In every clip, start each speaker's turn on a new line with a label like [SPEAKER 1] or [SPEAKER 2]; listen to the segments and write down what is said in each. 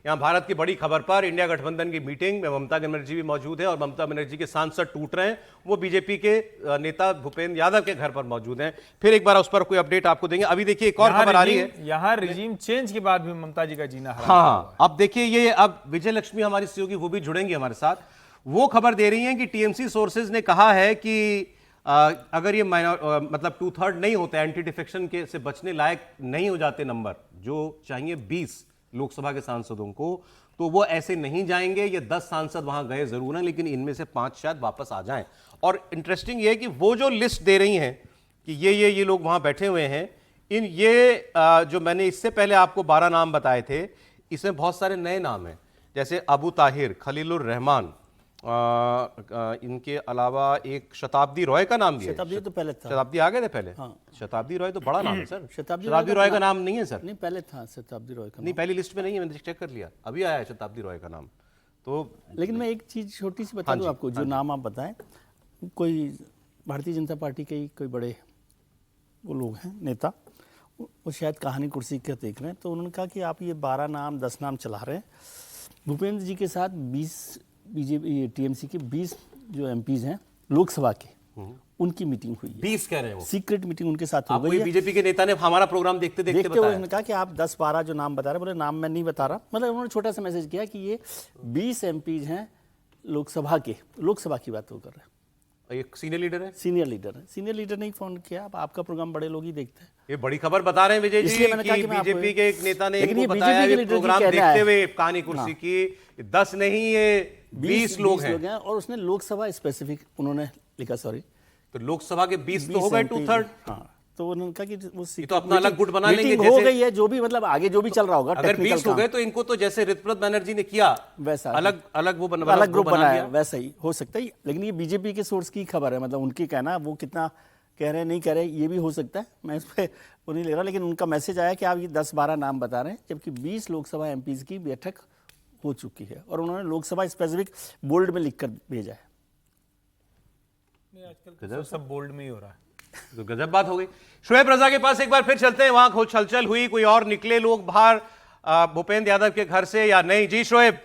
[SPEAKER 1] यहाँ भारत की बड़ी खबर पर इंडिया गठबंधन की मीटिंग में ममता बनर्जी भी मौजूद है और ममता बनर्जी के सांसद टूट रहे हैं, वो बीजेपी के नेता भूपेंद्र यादव के घर पर मौजूद हैं। फिर एक बार उस पर कोई अपडेट आपको देंगे। अभी देखिए एक और खबर आ रही है,
[SPEAKER 2] यहाँ रिजीम चेंज के बाद भी ममता जी का जीना हराम
[SPEAKER 1] हाँ, अब देखिए ये अब विजय लक्ष्मी हमारी सहयोगी वो भी जुड़ेंगी हमारे साथ। वो खबर दे रही हैं कि टीएमसी सोर्सेज ने कहा है कि अगर ये मतलब 2/3 नहीं होता, एंटी डिफेक्शन के से बचने लायक नहीं हो जाते नंबर जो चाहिए 20 लोकसभा के सांसदों को, तो वो ऐसे नहीं जाएंगे। ये 10 सांसद वहां गए जरूर हैं, लेकिन इनमें से 5 शायद वापस आ जाएं। और इंटरेस्टिंग ये है कि वो जो लिस्ट दे रही हैं कि ये लोग वहां बैठे हुए हैं, इन ये जो मैंने इससे पहले आपको 12 नाम बताए थे, इसमें बहुत सारे नए नाम हैं, जैसे अबू ताहिर, खलीलुर रहमान, इनके अलावा एक शताब्दी रॉय का नाम भी है।
[SPEAKER 3] शताब्दी तो पहले था।
[SPEAKER 1] शताब्दी आ गए थे पहले।
[SPEAKER 3] हाँ।
[SPEAKER 1] शताब्दी रॉय तो बड़ा नाम है सर।
[SPEAKER 3] शताब्दी
[SPEAKER 1] रॉय का नाम नहीं है सर।
[SPEAKER 3] नहीं, पहले था शताब्दी रॉय का।
[SPEAKER 1] नहीं, पहली लिस्ट में नहीं है, मैंने चेक कर लिया, अभी आया है शताब्दी रॉय का नाम। तो
[SPEAKER 3] लेकिन मैं एक चीज़ छोटी सी बता दूं आपको, जो नाम आप बताएं, कोई भारतीय जनता पार्टी के ही कोई बड़े वो लोग हैं नेता, वो शायद कहानी कुर्सी का देख रहे हैं, तो उन्होंने कहा कि आप ये 12 नाम 10 नाम चला रहे हैं, भूपेंद्र जी के साथ 20 बीजेपी टीएमसी के 20 जो एमपीज हैं लोकसभा के, उनकी मीटिंग हुई है।
[SPEAKER 1] 20 कह रहे हैं वो,
[SPEAKER 3] सीक्रेट मीटिंग उनके साथ हो गई है।
[SPEAKER 1] बीजेपी के नेता ने हमारा प्रोग्राम देखते
[SPEAKER 3] देखते हुए
[SPEAKER 1] बताया।
[SPEAKER 3] उन्होंने कहा कि आप 10-12 जो नाम बता रहे हैं, बोले नाम मैं नहीं बता रहा, मतलब उन्होंने छोटा सा मैसेज किया कि ये 20 एमपीज हैं लोकसभा के, लोकसभा की बात वो कर रहे हैं।
[SPEAKER 1] एक सीनियर लीडर है,
[SPEAKER 3] सीनियर लीडर नहीं फोन किया, आपका प्रोग्राम बड़े लोग ही देखते हैं।
[SPEAKER 1] ये बड़ी खबर बता रहे हैं विजय जी कि बीजेपी के एक नेता ने इनको बताया ये प्रोग्राम देखते हुए कहानी कुर्सी की 10 नहीं ये 20 लोग हैं,
[SPEAKER 3] और उसने लोकसभा स्पेसिफिक उन्होंने लिखा, सॉरी,
[SPEAKER 1] तो लोकसभा के 20 तो हो गए 2/3।
[SPEAKER 3] हाँ, तो उन्होंने कहा कि वो
[SPEAKER 1] तो अपना अलग गुट बना लेंगे,
[SPEAKER 3] हो गई है, जो भी मतलब आगे जो भी चल रहा होगा।
[SPEAKER 1] अगर 20 हो गए तो इनको तो जैसे ऋतुव्रत बनर्जी ने किया वैसा अलग वो
[SPEAKER 3] अलग ग्रुप बनाया, वैसा ही हो सकता है। लेकिन ये बीजेपी के सोर्स की खबर है, मतलब उनकी कहना, वो कितना कह रहे हैं नहीं कह रहे ये भी हो सकता है, मैं इस पर वो नहीं ले रहा, लेकिन उनका मैसेज आया कि आप ये 10-12 नाम बता रहे हैं, जबकि 20 लोकसभा एमपीज की बैठक हो चुकी है और उन्होंने लोकसभा स्पेसिफिक बोल्ड में लिखकर भेजा है।
[SPEAKER 2] आजकल सब बोल्ड में ही हो रहा है,
[SPEAKER 1] तो गजब बात हो गई। शोएब रजा के पास एक बार फिर चलते हैं, वहां कुछ हलचल हुई, कोई और निकले लोग बाहर भूपेंद्र यादव के घर से या नहीं? जी शोएब।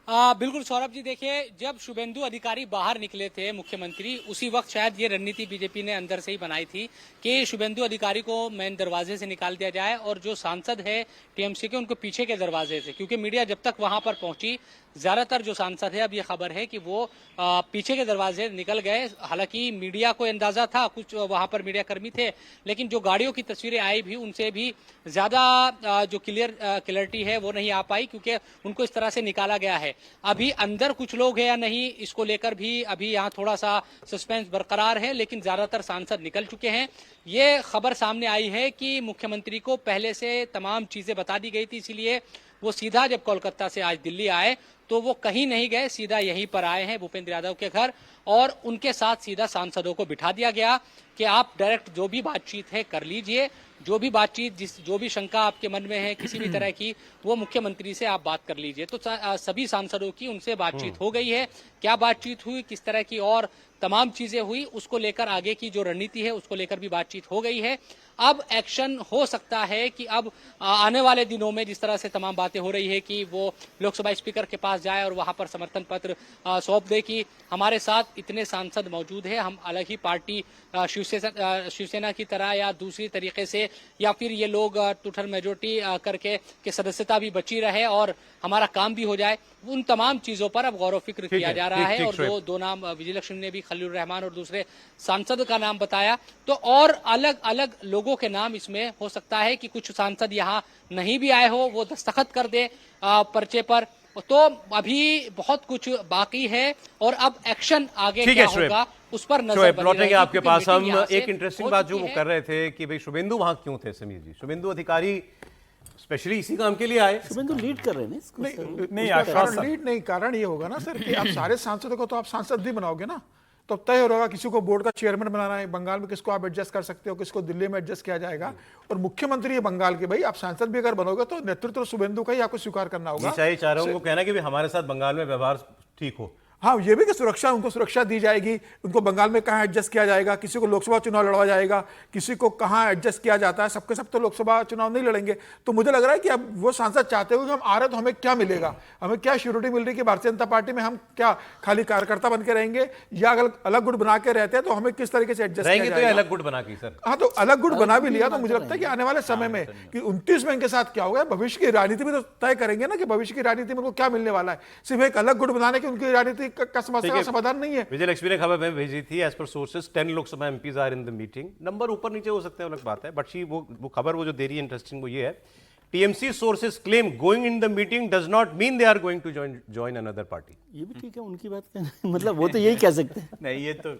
[SPEAKER 4] बिल्कुल सौरभ जी, देखिए जब शुभेंदु अधिकारी बाहर निकले थे मुख्यमंत्री, उसी वक्त शायद ये रणनीति बीजेपी ने अंदर से ही बनाई थी कि शुभेंदु अधिकारी को मेन दरवाजे से निकाल दिया जाए और जो सांसद है टीएमसी के उनको पीछे के दरवाजे से, क्योंकि मीडिया जब तक वहां पर पहुंची, ज्यादातर जो सांसद है, अब ये खबर है कि वो पीछे के दरवाजे निकल गए। हालांकि मीडिया को अंदाजा था, कुछ वहां पर मीडिया कर्मी थे, लेकिन जो गाड़ियों की तस्वीरें आई भी उनसे भी ज्यादा जो क्लियरिटी है वो नहीं आ पाई, क्योंकि उनको इस तरह से निकाला गया है। अभी अंदर कुछ लोग हैं या नहीं, इसको लेकर भी अभी यहाँ थोड़ा सा सस्पेंस बरकरार है, लेकिन ज्यादातर सांसद निकल चुके हैं। ये खबर सामने आई है कि मुख्यमंत्री को पहले से तमाम चीजें बता दी गई थी, इसीलिए वो सीधा जब कोलकाता से आज दिल्ली आए तो वो कहीं नहीं गए, सीधा यहीं पर आए हैं भूपेंद्र यादव के घर, और उनके साथ सीधा सांसदों को बिठा दिया गया कि आप डायरेक्ट जो भी बातचीत है कर लीजिए, जो भी बातचीत जो भी शंका आपके मन में है किसी भी तरह की, वो मुख्यमंत्री से आप बात कर लीजिए। तो सभी सांसदों की उनसे बातचीत हो गई है। क्या बातचीत हुई, किस तरह की और तमाम चीजें हुई, उसको लेकर आगे की जो रणनीति है उसको लेकर भी बातचीत हो गई है। अब एक्शन हो सकता है कि अब आने वाले दिनों में जिस तरह से तमाम बातें हो रही है कि वो लोकसभा स्पीकर के पास जाए और वहां पर समर्थन पत्र सौंप दे कि हमारे साथ इतने सांसद मौजूद हैं, हम अलग ही पार्टी शिवसेना की तरह या दूसरी तरीके से, या फिर ये लोग टूथर मेजोरिटी करके के सदस्यता भी बची रहे और हमारा काम भी हो जाए, उन तमाम चीजों पर अब गौर व फिक्र किया जा रहा है। और जो दो नाम विजय लक्ष्मी ने भी खलील रहमान और दूसरे सांसद का नाम बताया, तो और अलग अलग लोगों के नाम इसमें हो सकता है कि कुछ सांसद यहाँ नहीं भी आए हो, वो दस्तखत कर दे पर्चे पर। तो अभी बहुत कुछ बाकी है और अब एक्शन आगे क्या होगा उस पर नजर बनी
[SPEAKER 1] लौटेंगे आपके पास हम। एक इंटरेस्टिंग बात जो वो कर रहे थे कि भाई शुभेंदु वहां क्यों थे? समीर जी, शुभेंदु अधिकारी स्पेशली इसी काम के लिए आए?
[SPEAKER 3] शुभेंदु लीड कर रहे हैं इसको।
[SPEAKER 5] नहीं, लीड नहीं, कारण ये होगा ना सर कि आप सारे सांसदों को तो आप सांसद भी बनाओगे ना, तो तय हो रहा किसी को बोर्ड का चेयरमैन बनाना है, बंगाल में किसको आप एडजस्ट कर सकते हो, किसको दिल्ली में एडजस्ट किया जाएगा, और मुख्यमंत्री है बंगाल के, भाई आप सांसद भी अगर बनोगे तो नेतृत्व शुभेंदु का ही आपको स्वीकार करना होगा।
[SPEAKER 1] चाह रहा हूँ कहना कि हमारे साथ बंगाल में व्यवहार ठीक हो,
[SPEAKER 5] हाँ, ये भी कि सुरक्षा, उनको सुरक्षा दी जाएगी, उनको बंगाल में कहाँ एडजस्ट किया जाएगा, किसी को लोकसभा चुनाव लड़वा जाएगा, किसी को कहाँ एडजस्ट किया जाता है, सबके सब तो लोकसभा चुनाव नहीं लड़ेंगे। तो मुझे लग रहा है कि अब वो सांसद चाहते हुए कि हम आ रहे तो हमें क्या मिलेगा, हमें क्या श्योरिटी मिल रही है कि भारतीय जनता पार्टी में हम क्या खाली कार्यकर्ता बन के रहेंगे, या अगर अलग गुट बना के रहते हैं तो हमें किस तरीके से एडजस्ट
[SPEAKER 1] रहेंगे
[SPEAKER 5] किया
[SPEAKER 1] तो ये
[SPEAKER 5] जाएगा।
[SPEAKER 1] अलग गुट बना के सर।
[SPEAKER 5] हाँ, तो अलग गुट बना भी लिया तो मुझे लगता है कि आने वाले समय में कि 29 में इनके साथ क्या होगा, भविष्य की राजनीति में तो तय करेंगे ना कि भविष्य की राजनीति में उनको क्या मिलने वाला है। सिर्फ एक अलग गुट बनाने की उनकी राजनीति का समस्या का समाधान नहीं है।
[SPEAKER 1] विजय लक्ष्मी ने खबर भेजी थी, as per sources 10 Lok Sabha MPs are in the meeting. Number ऊपर नीचे हो सकते हैं, अलग बात है, बट वो खबर वो जो दे रही है इंटरेस्टिंग वो ये है, TMC sources claim going in the meeting does not mean they are going to join another party.
[SPEAKER 3] ये भी ठीक है, उनकी बात कहना मतलब वो तो यही कह सकते हैं।
[SPEAKER 2] नहीं, ये तो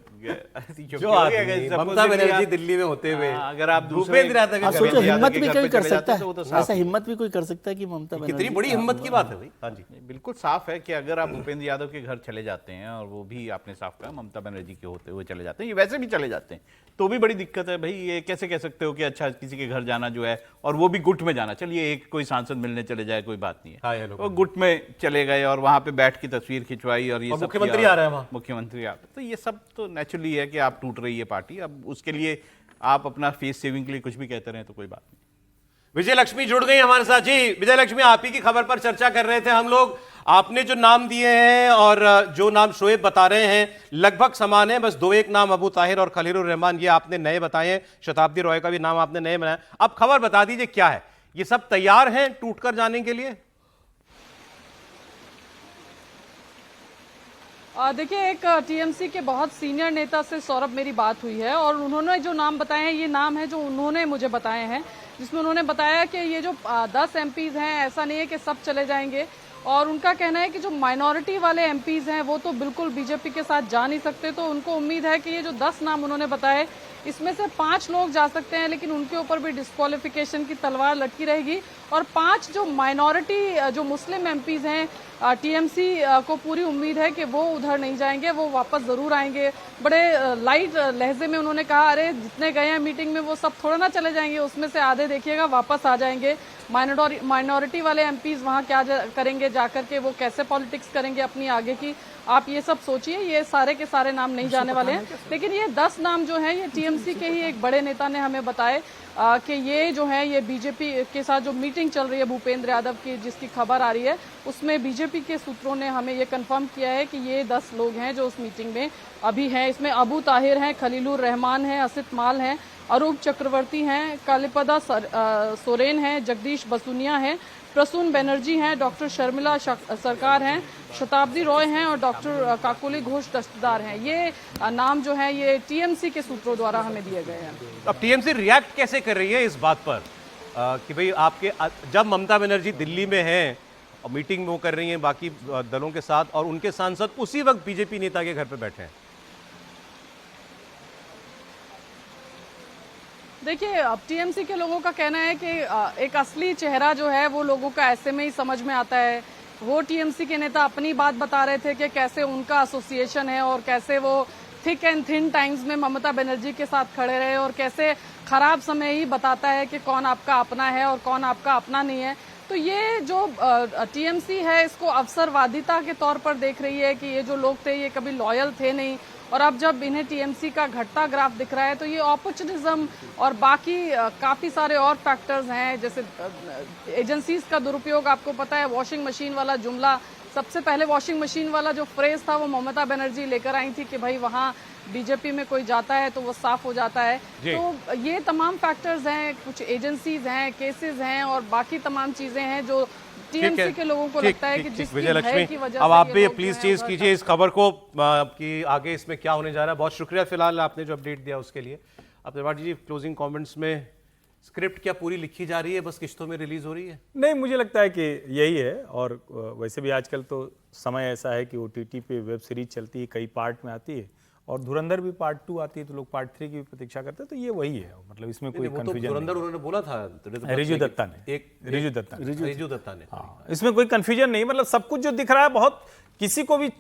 [SPEAKER 1] जो आदमी ममता बनर्जी दिल्ली में होते हुए
[SPEAKER 2] अगर आप
[SPEAKER 1] भूपेंद्र यादव
[SPEAKER 3] आप
[SPEAKER 1] के
[SPEAKER 3] सोचो,
[SPEAKER 1] घर में
[SPEAKER 3] हिम्मत भी कोई कर सकता
[SPEAKER 2] तो वो तो
[SPEAKER 3] है, ऐसा हिम्मत भी कोई कर सकता है कि ममता
[SPEAKER 1] कितनी
[SPEAKER 3] बनर्जी
[SPEAKER 1] बड़ी हिम्मत की बात है भाई। हाँ जी,
[SPEAKER 2] बिल्कुल साफ है कि अगर आप भूपेंद्र यादव के घर चले जाते हैं, और वो भी आपने साफ कहा ममता बनर्जी के होते हुए चले जाते हैं, ये वैसे भी चले जाते हैं, तो भी बड़ी दिक्कत है भाई। ये कैसे कह सकते हो कि अच्छा किसी के घर जाना जो है, और वो भी गुट में जाना, चलिए एक कोई सांसद मिलने चले जाए कोई बात नहीं
[SPEAKER 1] हाँ, ये
[SPEAKER 2] है,
[SPEAKER 1] लोग
[SPEAKER 2] वो गुट में चले गए और वहां पे बैठ की तस्वीर खिंचवाई और ये सब
[SPEAKER 1] मुख्यमंत्री
[SPEAKER 2] किया।
[SPEAKER 1] आ रहे हैं वहाँ।
[SPEAKER 2] मुख्यमंत्री आ रहे हैं, तो ये सब तो नेचुरली है कि आप टूट रही है पार्टी। अब उसके लिए आप अपना फेस सेविंग के लिए कुछ भी कहते रहे तो कोई बात नहीं।
[SPEAKER 1] विजय लक्ष्मी जुड़ गई हमारे साथ। जी विजय लक्ष्मी, आप ही की खबर पर चर्चा कर रहे थे हम लोग। आपने जो नाम दिए हैं और जो नाम शोएब बता रहे हैं लगभग समान है, बस दो एक नाम अबू ताहिर और खलीलुर रहमान ये आपने नए बताए हैं, शताब्दी रॉय का भी नाम आपने नए बनाया। अब खबर बता दीजिए क्या है, ये सब तैयार हैं टूटकर जाने के लिए?
[SPEAKER 6] देखिए, एक टीएमसी के बहुत सीनियर नेता से सौरभ मेरी बात हुई है, और उन्होंने जो नाम बताए हैं ये नाम है जो उन्होंने मुझे बताए हैं, जिसमें उन्होंने बताया कि ये जो 10 एमपीज हैं, ऐसा नहीं है कि सब चले जाएंगे, और उनका कहना है कि जो माइनॉरिटी वाले एमपीज हैं वो तो बिल्कुल बीजेपी के साथ जा नहीं सकते। तो उनको उम्मीद है कि ये जो 10 नाम उन्होंने बताए इसमें से 5 लोग जा सकते हैं, लेकिन उनके ऊपर भी डिस्क्वालिफिकेशन की तलवार लटकी रहेगी, और 5 जो माइनॉरिटी जो मुस्लिम एमपीज हैं टीएमसी को पूरी उम्मीद है कि वो उधर नहीं जाएंगे, वो वापस जरूर आएंगे। बड़े लाइट लहजे में उन्होंने कहा, अरे जितने गए हैं मीटिंग में वो सब थोड़ा ना चले जाएंगे, उसमें से आधे देखिएगा वापस आ जाएंगे। माइनॉरिटी वाले एमपीज वहाँ क्या करेंगे जाकर के, वो कैसे पॉलिटिक्स करेंगे अपनी आगे की, आप ये सब सोचिए। ये सारे के सारे नाम नहीं जाने वाले हैं, लेकिन ये 10 नाम जो हैं ये टीएमसी के ही एक बड़े नेता ने हमें बताए कि ये जो है ये बीजेपी के साथ जो मीटिंग चल रही है भूपेंद्र यादव की, जिसकी खबर आ रही है, उसमें बीजेपी के सूत्रों ने हमें ये कंफर्म किया है कि ये 10 लोग हैं जो उस मीटिंग में अभी हैं। इसमें अबू ताहिर हैं, खलीलुर रहमान हैं, असित माल हैं, अरूप चक्रवर्ती हैं, कालीपदा सोरेन हैं, जगदीश बसुनिया हैं, प्रसून बनर्जी हैं, डॉक्टर शर्मिला सरकार हैं, शताब्दी रॉय हैं, और डॉक्टर काकोली घोष दस्तदार हैं। ये नाम जो है ये टीएमसी के सूत्रों द्वारा हमें दिए गए हैं।
[SPEAKER 1] अब टीएमसी रिएक्ट कैसे कर रही है इस बात पर कि भाई आपके जब ममता बनर्जी दिल्ली में हैं और मीटिंग में वो कर रही हैं बाकी दलों के साथ, और उनके सांसद उसी वक्त बीजेपी नेता के घर पे बैठे हैं?
[SPEAKER 6] देखिए, अब टीएमसी के लोगों का कहना है कि एक असली चेहरा जो है वो लोगों का ऐसे में ही समझ में आता है। वो टीएमसी के नेता अपनी बात बता रहे थे कि कैसे उनका एसोसिएशन है, और कैसे वो थिक एंड थिन टाइम्स में ममता बनर्जी के साथ खड़े रहे, और कैसे खराब समय ही बताता है कि कौन आपका अपना है और कौन आपका अपना नहीं है। तो ये जो टीएमसी है इसको अवसरवादिता के तौर पर देख रही है कि ये जो लोग थे ये कभी लॉयल थे नहीं, और अब जब इन्हें टीएमसी का घटता ग्राफ दिख रहा है तो ये अपॉर्चुनिज्म और बाकी काफी सारे और फैक्टर्स हैं, जैसे एजेंसीज का दुरुपयोग। आपको पता है वॉशिंग मशीन वाला जुमला, सबसे पहले वॉशिंग मशीन वाला जो फ्रेज था वो ममता बनर्जी लेकर आई थी कि भाई वहाँ बीजेपी में कोई जाता है तो वो साफ हो जाता है। तो ये तमाम फैक्टर्स हैं, कुछ एजेंसीज हैं, केसेस हैं, और बाकी तमाम चीजें हैं जो टीएमसी के लोगों को लगता है कि जिसकी भय की वजह से
[SPEAKER 1] अब आप
[SPEAKER 6] ये
[SPEAKER 1] भी
[SPEAKER 6] लोग
[SPEAKER 1] प्लीज
[SPEAKER 6] जो
[SPEAKER 1] चेंज
[SPEAKER 6] हैं
[SPEAKER 1] कीजिए इस खबर को कि आगे इसमें क्या होने जा रहा है। बहुत शुक्रिया फिलहाल आपने जो अपडेट दिया उसके लिए। अब त्रिपाठी जी, क्लोजिंग कमेंट्स में स्क्रिप्ट क्या पूरी लिखी जा रही है, बस किश्तों में रिलीज हो रही है?
[SPEAKER 2] नहीं, मुझे लगता है कि यही है, और वैसे भी आजकल तो समय ऐसा है कि ओटीटी पे वेब सीरीज चलती है, कई पार्ट में आती है, और धुरंधर भी पार्ट 2 आती है, तो लोग पार्ट 3 की भी प्रतीक्षा करते हैं। तो ये वही है, मतलब इसमें कोई कंफ्यूजन
[SPEAKER 1] धुरंधर उन्होंने बोला था
[SPEAKER 2] रिजू दत्ता ने,
[SPEAKER 1] रिजू दत्ता ने।
[SPEAKER 2] हाँ, इसमें कोई कंफ्यूजन नहीं, मतलब सब कुछ जो दिख रहा है बहुत, किसी को भी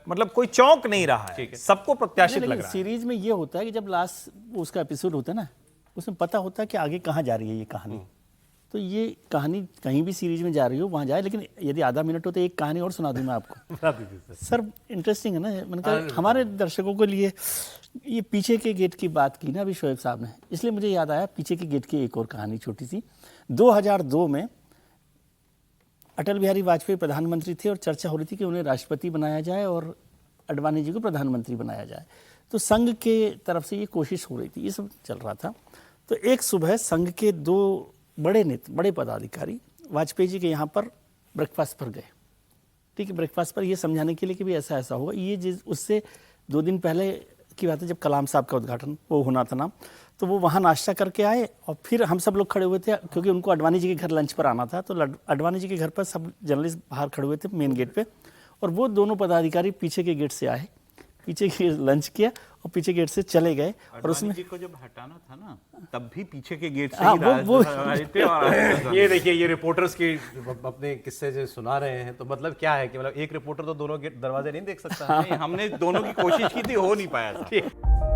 [SPEAKER 2] मतलब कोई चौंक नहीं रहा है, सबको प्रत्याशित लग रहा है।
[SPEAKER 3] सीरीज में ये होता है कि जब लास्ट उसका एपिसोड होता है ना, उसमें पता होता है कि आगे कहाँ जा रही है ये कहानी, तो ये कहानी कहीं भी सीरीज में जा रही हो वहाँ जाए, लेकिन यदि आधा मिनट हो तो एक कहानी और सुना दूँ मैं आपको।
[SPEAKER 1] बता दीजिए सर।
[SPEAKER 3] सर इंटरेस्टिंग है ना, मैंने कहा हमारे दर्शकों के लिए ये पीछे के गेट की बात की ना अभी शोएब साहब ने, इसलिए मुझे याद आया पीछे के गेट की एक और कहानी छोटी सी। 2002 में अटल बिहारी वाजपेयी प्रधानमंत्री थे और चर्चा हो रही थी कि उन्हें राष्ट्रपति बनाया जाए और अडवाणी जी को प्रधानमंत्री बनाया जाए। तो संघ के तरफ से ये कोशिश हो रही थी, ये सब चल रहा था। तो एक सुबह संघ के 2 बड़े पदाधिकारी वाजपेयी जी के यहाँ पर ब्रेकफास्ट पर गए। ठीक है, ब्रेकफास्ट पर ये समझाने के लिए कि भी ऐसा ऐसा होगा। ये उससे 2 दिन पहले की बात है जब कलाम साहब का उद्घाटन वो होना था ना, तो वो वहाँ नाश्ता करके आए और फिर हम सब लोग खड़े हुए थे क्योंकि उनको अडवाणी जी के घर लंच पर आना था। तो अडवाणी जी के घर पर सब जर्नलिस्ट बाहर खड़े हुए थे मेन गेट पे, और वो दोनों पदाधिकारी पीछे के गेट से आए, पीछे के लंच किया और पीछे गेट से चले गए। और उसमें
[SPEAKER 2] जी को जब हटाना था ना तब भी पीछे के गेट से
[SPEAKER 3] हाँ,
[SPEAKER 2] ही
[SPEAKER 3] वो
[SPEAKER 2] आए थे और
[SPEAKER 1] ये देखिए, ये रिपोर्टर्स की अपने किस्से जो सुना रहे हैं, तो मतलब क्या है कि मतलब एक रिपोर्टर तो दोनों दरवाजे नहीं देख सकता।
[SPEAKER 2] नहीं, हमने दोनों की कोशिश की थी, हो नहीं पाया था।